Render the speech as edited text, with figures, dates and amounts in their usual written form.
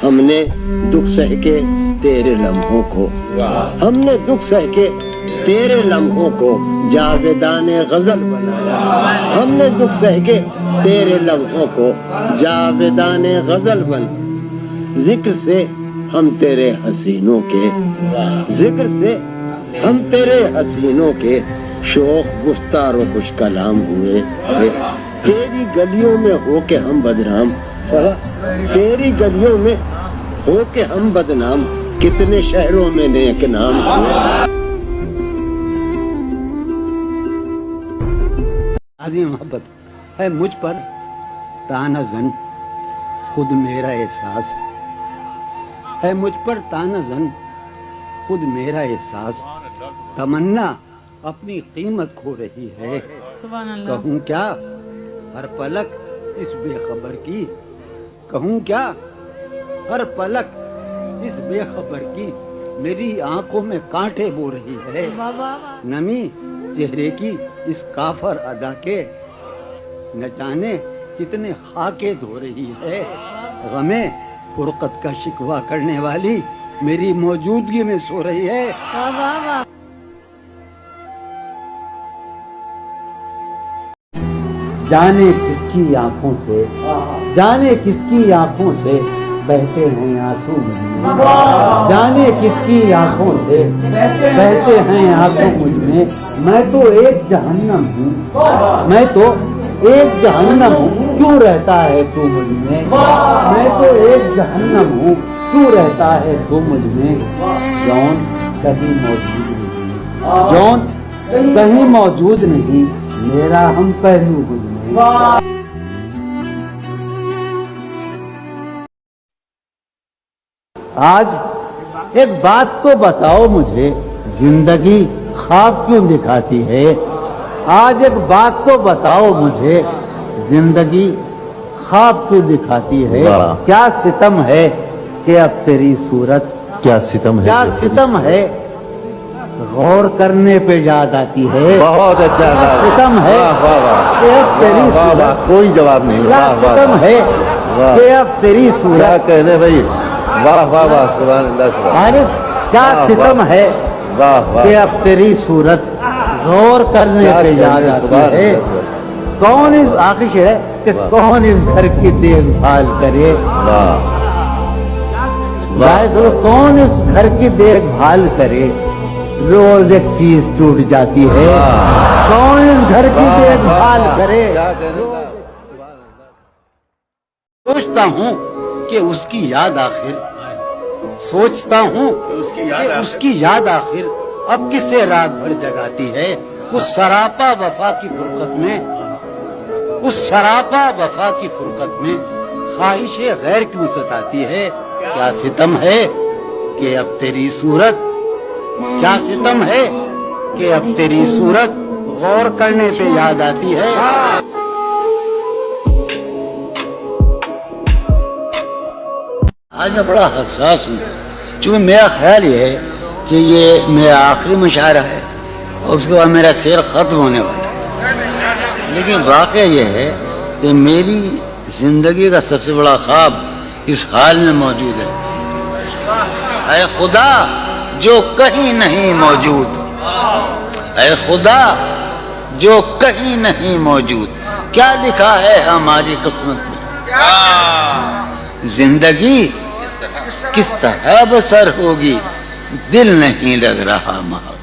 ہم نے دکھ سہ کے تیرے لمحوں کو، ہم نے دکھ سہ کے تیرے لمحوں کو جاویدان غزل بنایا، ہم نے دکھ سہ کے تیرے لمحوں کو جاویدان غزل بنایا۔ ذکر سے ہم تیرے حسینوں کے، ذکر سے ہم تیرے حسینوں کے شوق گفتار و خوش کلام ہوئے، تیری گلیوں میں ہو کے ہم بدنام، تیری گلیوں میں ہو کے ہم بدنام، کتنے شہروں میں نیک نام ہوئے۔ آدھی محبت ہے مجھ پر تانا زن، خود میرا احساس ہے مجھ پر تانا زن، خود میرا احساس، تمنا اپنی قیمت کھو رہی ہے، کہوں کیا ہر پلک اس بے خبر کی، کہوں کیا ہر پلک اس بے خبر کی، میری آنکھوں میں کانٹے بو رہی ہے، نمی چہرے کی اس کافر ادا کے، نہ جانے کتنے خاکے دھو رہی ہے، غمیں فرقت کا شکوہ کرنے والی میری موجودگی میں سو رہی ہے۔ جانے کس کی آنکھوں سے، جانے کس کی آنکھوں سے بہتے ہیں آنسو مجھ میں، جانے کس کی آنکھوں سے بہتے ہیں آنسو مجھ میں تو ایک جہنم ہوں، میں تو ایک جہنم ہوں، کیوں رہتا ہے تو مجھ میں، میں تو ایک جہنم ہوں، کیوں رہتا ہے تو مجھ میں، جون کہیں موجود نہیں، جون کہیں موجود نہیں، میرا ہم پہلو مجھ میں۔ آج ایک بات تو بتاؤ مجھے، زندگی خواب کیوں دکھاتی ہے؟ آج ایک بات تو بتاؤ مجھے، زندگی خواب کیوں دکھاتی ہے؟ کیا ستم ہے کہ اب تیری صورت، کیا ستم ہے، کیا ستم ہے غور کرنے پہ یاد آتی ہے، بہت اچھا ستم ہے کہ اب تیری صورت، کوئی جواب نہیں، کیا ستم ہے کہ اب تیری صورت، کہنے بھائی، واہ واہ واہ، سبحان اللہ، سبحان عارف کیا ستم ہے کہ اب تیری صورت غور کرنے پہ یاد آتی ہے، کون اس آخش ہے کہ کون اس گھر کی دیکھ بھال کرے، کون اس گھر کی دیکھ بھال کرے، روز ایک چیز ٹوٹ جاتی ہے، کون اس گھر کی دیکھ بھال کرے۔ سوچتا ہوں کہ اس کی یاد آخر، سوچتا ہوں کہ اس کی یاد آخر اب کسے رات بھر جگاتی ہے، اس سراپا وفا کی فرقت میں، اس سراپا وفا کی فرقت میں خواہش غیر کیوں ستاتی ہے، کیا ستم ہے کہ اب تیری صورت، کیا ستم ہے کہ اب تیری صورت غور کرنے پہ یاد آتی ہے۔ آج میں بڑا حساس ہوں، چونکہ میرا خیال یہ ہے کہ یہ میرا آخری مشاعرہ ہے اور اس کے بعد میرا کھیل ختم ہونے والا ہے، لیکن واقعہ یہ ہے کہ میری زندگی کا سب سے بڑا خواب اس حال میں موجود ہے، اے خدا جو کہیں نہیں موجود، اے خدا جو کہیں نہیں موجود، کیا لکھا ہے ہماری قسمت میں، زندگی کس طرح بسر ہوگی، دل نہیں لگ رہا محبت۔